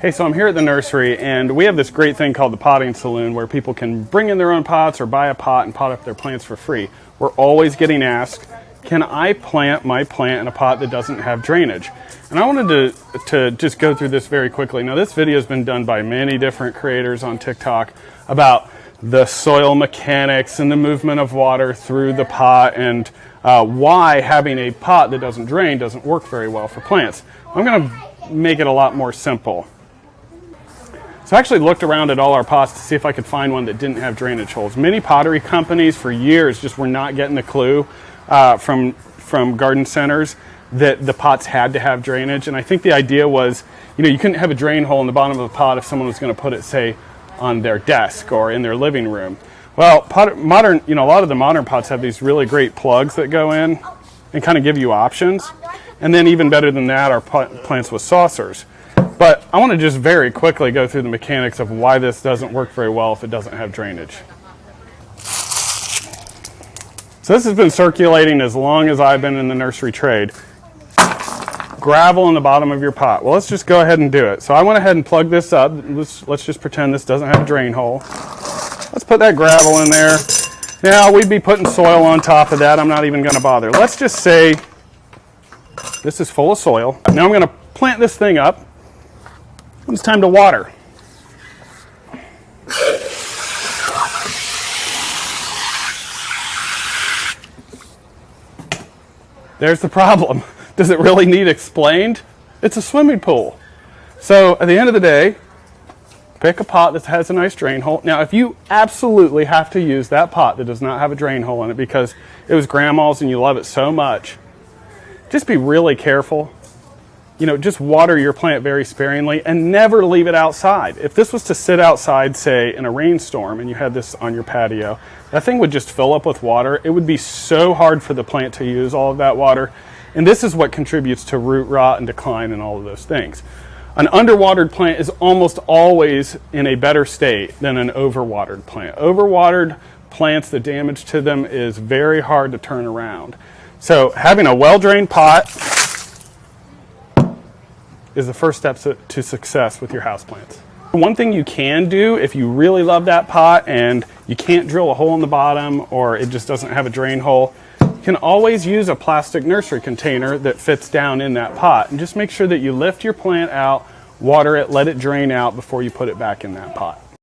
Hey, so I'm here at the nursery, and we have this great thing called the potting saloon where people can bring in their own pots or buy a pot and pot up their plants for free. We're always getting asked, can I plant my plant in a pot that doesn't have drainage? And I wanted to just go through this very quickly. Now, this video has been done by many different creators on TikTok about the soil mechanics and the movement of water through the pot and why having a pot that doesn't drain doesn't work very well for plants. I'm going to make it a lot more simple. So I actually looked around at all our pots to see if I could find one that didn't have drainage holes. Many pottery companies for years just were not getting the clue from garden centers that the pots had to have drainage. And I think the idea was, you couldn't have a drain hole in the bottom of a pot if someone was going to put it, say, on their desk or in their living room. Well, a lot of the modern pots have these really great plugs that go in and kind of give you options. And then even better than that are plants with saucers. But I want to just very quickly go through the mechanics of why this doesn't work very well if it doesn't have drainage. So this has been circulating as long as I've been in the nursery trade. Gravel in the bottom of your pot. Well, let's just go ahead and do it. So I went ahead and plugged this up. Let's just pretend this doesn't have a drain hole. Let's put that gravel in there. Now, we'd be putting soil on top of that. I'm not even going to bother. Let's just say this is full of soil. Now I'm going to plant this thing up. It's time to water. There's the problem. Does it really need explained? It's a swimming pool. So at the end of the day, pick a pot that has a nice drain hole. Now, if you absolutely have to use that pot that does not have a drain hole in it because it was grandma's and you love it so much, just be really careful. Just water your plant very sparingly and never leave it outside. If this was to sit outside, say, in a rainstorm and you had this on your patio, that thing would just fill up with water. It would be so hard for the plant to use all of that water. And this is what contributes to root rot and decline and all of those things. An underwatered plant is almost always in a better state than an overwatered plant. Overwatered plants, the damage to them is very hard to turn around. So having a well-drained pot is the first step to success with your houseplants. One thing you can do if you really love that pot and you can't drill a hole in the bottom or it just doesn't have a drain hole, you can always use a plastic nursery container that fits down in that pot. And just make sure that you lift your plant out, water it, let it drain out before you put it back in that pot.